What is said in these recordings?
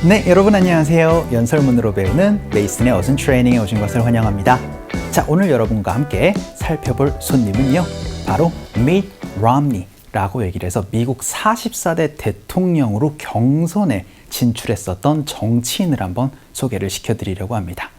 네, 여러분 안녕하세요. 연설문으로 배우는 메이슨의 어순 트레이닝에 오신 것을 환영합니다. 자, 오늘 여러분과 함께 살펴볼 손님은요, 바로 미tt romney라고 얘기를 해서 미국 44대 대통령으로 경선에 진출했었던 정치인을 한번 소개를 시켜드리려고 합니다.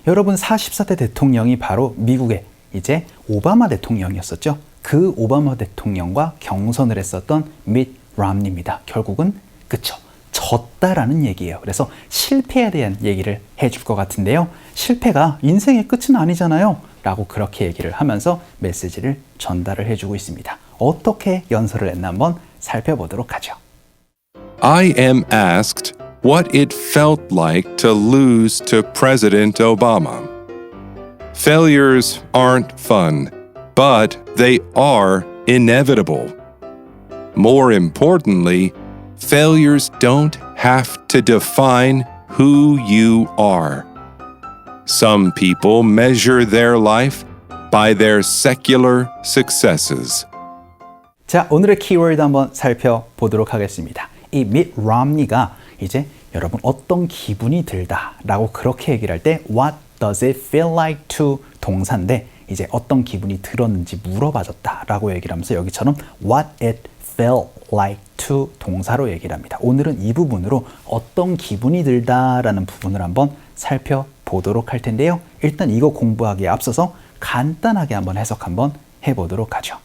여러분, 44대 대통령이 바로 미국의 이제 오바마 대통령이었었죠. 그 오바마 대통령과 경선을 했었던 미tt romney입니다. 결국은 그쵸, 졌다라는 얘기예요. 그래서 실패에 대한 얘기를 해줄 것 같은데요. 실패가 인생의 끝은 아니잖아요. 라고 그렇게 얘기를 하면서 메시지를 전달을 해주고 있습니다. 어떻게 연설을 했나 한번 살펴보도록 하죠. I am asked what it felt like to lose to President Obama. Failures aren't fun, but they are inevitable. More importantly, failures don't have to define who you are. Some people measure their life by their secular successes. 자, 오늘의 키워드 한번 살펴보도록 하겠습니다. 이 mitt romney가 이제 여러분 어떤 기분이 들다라고 그렇게 얘기를 할 때 What does it feel like to 동사인데 이제 어떤 기분이 들었는지 물어봐줬다라고 얘기를 하면서 여기처럼 What it felt like to 동사로 얘기를 합니다. 오늘은 이 부분으로 어떤 기분이 들다라는 부분을 한번 살펴보도록 할 텐데요. 일단 이거 공부하기에 앞서서 간단하게 한번 해석 한번 해보도록 하죠.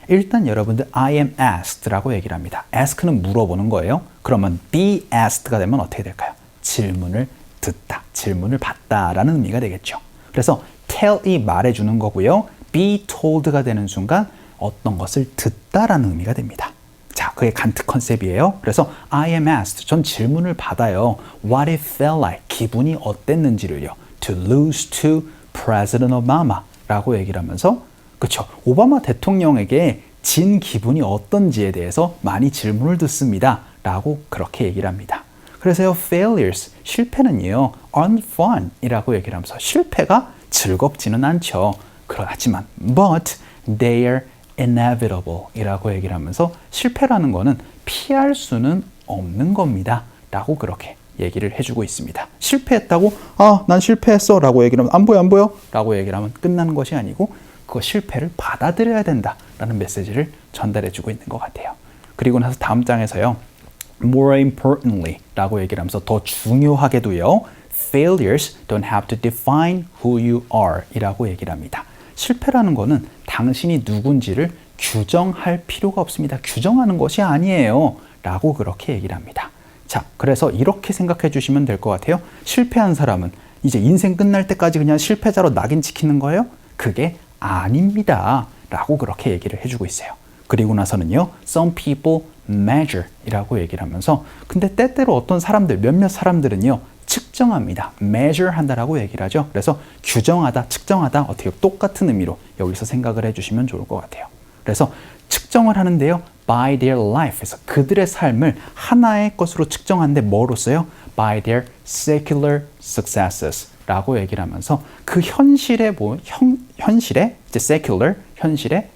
일단 여러분들 I am asked라고 얘기를 합니다. ask는 물어보는 거예요. 그러면 be asked가 되면 어떻게 될까요? 질문을 듣다, 질문을 받다라는 의미가 되겠죠. 그래서 tell이 말해주는 거고요. be told가 되는 순간 어떤 것을 듣다라는 의미가 됩니다. 자, 그게 간트 컨셉이에요. 그래서 I am asked, 전 질문을 받아요. What it felt like, 기분이 어땠는지를요. To lose to President Obama 라고 얘기를 하면서 그쵸, 오바마 대통령에게 진 기분이 어떤지에 대해서 많이 질문을 듣습니다. 라고 그렇게 얘기를 합니다. 그래서요, failures, 실패는요, unfun 이라고 얘기를 하면서 실패가 즐겁지는 않죠. 그렇지만, but they are inevitable 이라고 얘기를 하면서 실패라는 거는 피할 수는 없는 겁니다. 라고 그렇게 얘기를 해주고 있습니다. 실패했다고? 아, 난 실패했어. 라고 얘기를 하면 안 보여, 안 보여? 라고 얘기를 하면 끝나는 것이 아니고 그 실패를 받아들여야 된다. 라는 메시지를 전달해주고 있는 것 같아요. 그리고 나서 다음 장에서요. More importantly 라고 얘기를 하면서 더 중요하게도요. Failures don't have to define who you are 이라고 얘기를 합니다. 실패라는 거는 당신이 누군지를 규정할 필요가 없습니다. 규정하는 것이 아니에요. 라고 그렇게 얘기를 합니다. 자, 그래서 이렇게 생각해 주시면 될 것 같아요. 실패한 사람은 이제 인생 끝날 때까지 그냥 실패자로 낙인 찍히는 거예요? 그게 아닙니다. 라고 그렇게 얘기를 해주고 있어요. 그리고 나서는요. Some people measure 이라고 얘기를 하면서 근데 때때로 어떤 사람들, 몇몇 사람들은요. 측정합니다. measure 한다라고 얘기를 하죠. 그래서 규정하다, 측정하다 어떻게 똑같은 의미로 여기서 생각을 해주시면 좋을 것 같아요. 그래서 측정을 하는데요. by their life에서 그들의 삶을 하나의 것으로 측정하는데 뭐로써요? by their secular successes 라고 얘기를 하면서 그 현실에 현실에 이제 secular, 현실에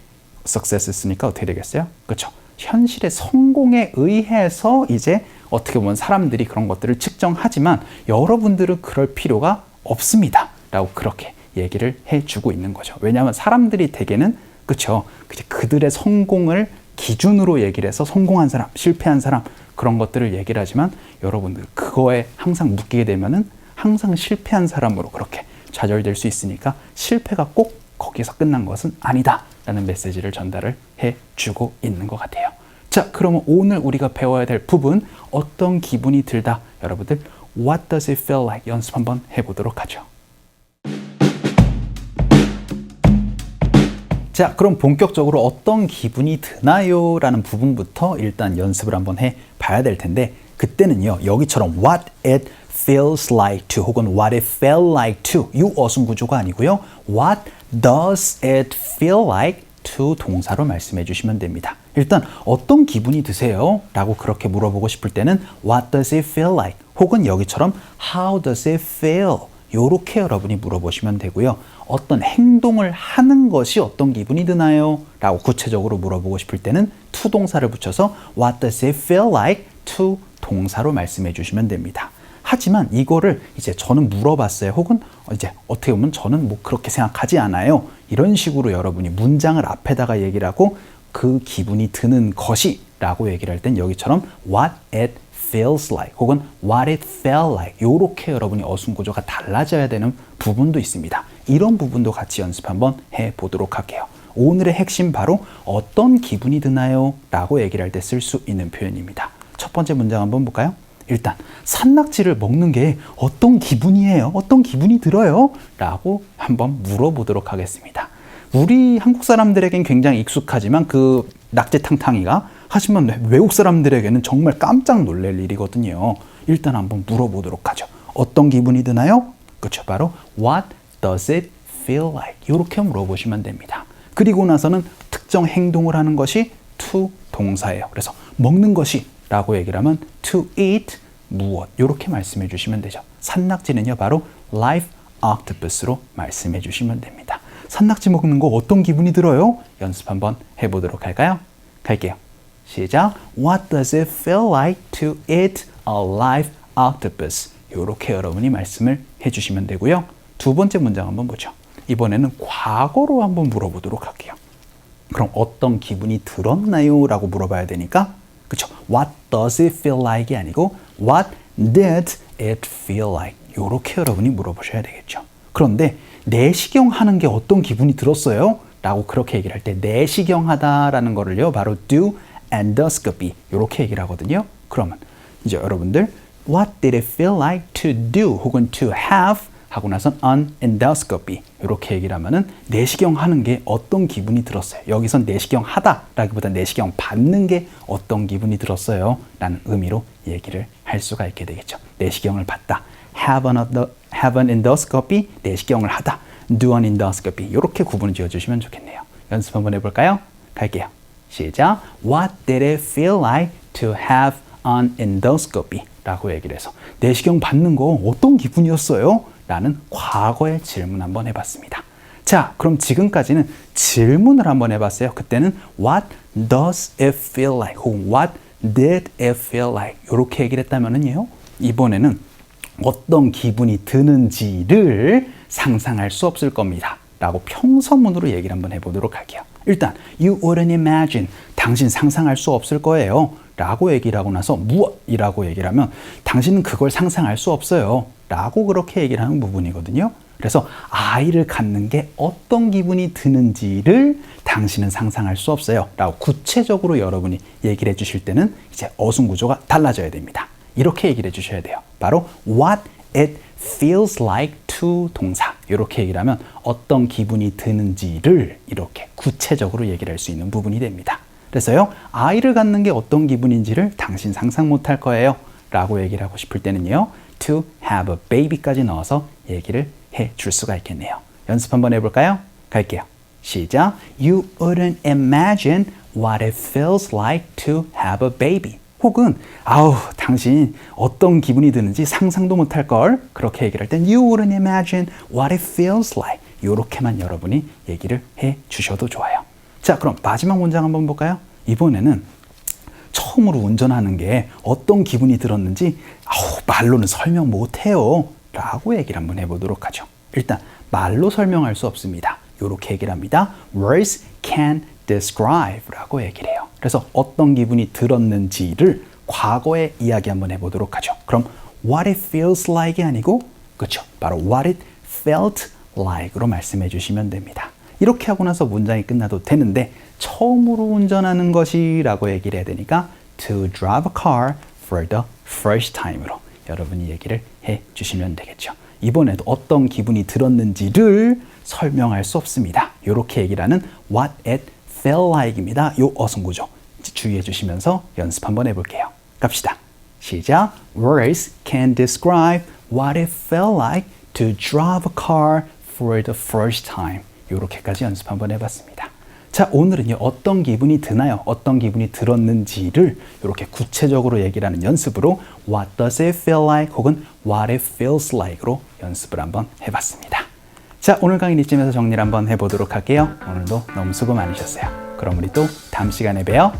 successes니까 어떻게 되겠어요? 그렇죠. 현실의 성공에 의해서 이제 어떻게 보면 사람들이 그런 것들을 측정하지만 여러분들은 그럴 필요가 없습니다. 라고 그렇게 얘기를 해주고 있는 거죠. 왜냐하면 사람들이 대개는 그쵸, 그들의 성공을 기준으로 얘기를 해서 성공한 사람, 실패한 사람 그런 것들을 얘기를 하지만 여러분들 그거에 항상 묶이게 되면은 항상 실패한 사람으로 그렇게 좌절될 수 있으니까 실패가 꼭 거기서 끝난 것은 아니다. 라는 메시지를 전달을 해주고 있는 것 같아요. 자, 그러면 오늘 우리가 배워야 될 부분 어떤 기분이 들다 여러분들 What does it feel like 연습 한번 해보도록 하죠. 자, 그럼 본격적으로 어떤 기분이 드나요? 라는 부분부터 일단 연습을 한번 해봐야 될 텐데 그때는요 여기처럼 What it feels like to 혹은 What it felt like to 이 어순 구조가 아니고요 What does it feel like to 동사로 말씀해 주시면 됩니다. 일단 어떤 기분이 드세요? 라고 그렇게 물어보고 싶을 때는 What does it feel like? 혹은 여기처럼 How does it feel? 요렇게 여러분이 물어보시면 되고요. 어떤 행동을 하는 것이 어떤 기분이 드나요? 라고 구체적으로 물어보고 싶을 때는 to 동사를 붙여서 What does it feel like to 동사로 말씀해 주시면 됩니다. 하지만 이거를 이제 저는 물어봤어요. 혹은 이제 어떻게 보면 저는 뭐 그렇게 생각하지 않아요. 이런 식으로 여러분이 문장을 앞에다가 얘기를 하고 그 기분이 드는 것이 라고 얘기를 할 땐 여기처럼 what it feels like 혹은 what it felt like 이렇게 여러분이 어순구조가 달라져야 되는 부분도 있습니다. 이런 부분도 같이 연습 한번 해보도록 할게요. 오늘의 핵심 바로 어떤 기분이 드나요? 라고 얘기를 할 때 쓸 수 있는 표현입니다. 첫 번째 문장 한번 볼까요? 일단 산낙지를 먹는 게 어떤 기분이에요? 어떤 기분이 들어요? 라고 한번 물어보도록 하겠습니다. 우리 한국 사람들에겐 굉장히 익숙하지만 그 낙지탕탕이가 하지만 외국 사람들에게는 정말 깜짝 놀랄 일이거든요. 일단 한번 물어보도록 하죠. 어떤 기분이 드나요? 그렇죠. 바로 What does it feel like? 이렇게 물어보시면 됩니다. 그리고 나서는 특정 행동을 하는 것이 to 동사예요. 그래서 먹는 것이 라고 얘기를 하면 to eat 무엇 이렇게 말씀해 주시면 되죠. 산낙지는요 바로 live octopus로 말씀해 주시면 됩니다. 산낙지 먹는 거 어떤 기분이 들어요? 연습 한번 해보도록 할까요? 갈게요. 시작. What does it feel like to eat a live octopus? 이렇게 여러분이 말씀을 해주시면 되고요. 두 번째 문장 한번 보죠. 이번에는 과거로 한번 물어보도록 할게요. 그럼 어떤 기분이 들었나요? 라고 물어봐야 되니까 그렇죠. What does it feel like이 아니고 What did it feel like? 이렇게 여러분이 물어보셔야 되겠죠. 그런데 내시경 하는 게 어떤 기분이 들었어요? 라고 그렇게 얘기를 할 때 내시경 하다라는 거를요 바로 do endoscopy 이렇게 얘기를 하거든요. 그러면 이제 여러분들 What did it feel like to do 혹은 to have 하고 나선 an endoscopy 이렇게 얘기를 하면은 내시경 하는 게 어떤 기분이 들었어요. 여기선 내시경 하다라기보다 내시경 받는 게 어떤 기분이 들었어요 라는 의미로 얘기를 할 수가 있게 되겠죠. 내시경을 받다 have an endoscopy 내시경을 하다 do an endoscopy 이렇게 구분을 지어주시면 좋겠네요. 연습 한번 해볼까요? 갈게요. 시작. What did it feel like to have an endoscopy? 라고 얘기를 해서 내시경 받는 거 어떤 기분이었어요? 라는 과거의 질문 한번 해봤습니다. 자, 그럼 지금까지는 질문을 한번 해봤어요. 그때는 What does it feel like? 혹은 What did it feel like? 이렇게 얘기를 했다면은요. 이번에는 어떤 기분이 드는지를 상상할 수 없을 겁니다. 라고 평서문으로 얘기를 한번 해보도록 할게요. 일단 You wouldn't imagine 당신 상상할 수 없을 거예요 라고 얘기를 하고 나서 무엇이라고 얘기를 하면 당신은 그걸 상상할 수 없어요 라고 그렇게 얘기를 하는 부분이거든요. 그래서 아이를 갖는 게 어떤 기분이 드는지를 당신은 상상할 수 없어요 라고 구체적으로 여러분이 얘기를 해주실 때는 이제 어순구조가 달라져야 됩니다. 이렇게 얘기를 해주셔야 돼요. 바로 what it feels like to 동사 이렇게 얘기를 하면 어떤 기분이 드는지를 이렇게 구체적으로 얘기를 할 수 있는 부분이 됩니다. 그래서요 아이를 갖는 게 어떤 기분인지를 당신 상상 못할 거예요 라고 얘기를 하고 싶을 때는요 to have a baby까지 넣어서 얘기를 해줄 수가 있겠네요. 연습 한번 해볼까요? 갈게요. 시작. You wouldn't imagine what it feels like to have a baby. 혹은 아우 당신 어떤 기분이 드는지 상상도 못할 걸 그렇게 얘기를 할 땐 You wouldn't imagine what it feels like 이렇게만 여러분이 얘기를 해 주셔도 좋아요. 자 그럼 마지막 문장 한번 볼까요? 이번에는 처음으로 운전하는 게 어떤 기분이 들었는지 말로는 설명 못해요 라고 얘기를 한번 해보도록 하죠. 일단 말로 설명할 수 없습니다. 이렇게 얘기를 합니다. Words can describe 라고 얘기를 해요. 그래서 어떤 기분이 들었는지를 과거에 이야기 한번 해보도록 하죠. 그럼 what it feels like이 아니고 그렇죠. 바로 what it felt like로 말씀해 주시면 됩니다. 이렇게 하고 나서 문장이 끝나도 되는데 처음으로 운전하는 것이라고 얘기를 해야 되니까 to drive a car for the first time으로 여러분이 얘기를 해 주시면 되겠죠. 이번에도 어떤 기분이 들었는지를 설명할 수 없습니다. 이렇게 얘기를 하는 what it felt like입니다. 요 어순구조 주의해 주시면서 연습 한번 해볼게요. 갑시다. 시작. Words can describe what it felt like to drive a car for the first time. 이렇게까지 연습 한번 해봤습니다. 자, 오늘은요 어떤 기분이 드나요? 어떤 기분이 들었는지를 이렇게 구체적으로 얘기를 하는 연습으로 What does it feel like? 혹은 What it feels like로 연습을 한번 해봤습니다. 자, 오늘 강의는 이쯤에서 정리를 한번 해보도록 할게요. 오늘도 너무 수고 많으셨어요. 그럼 우리 또 다음 시간에 봬요.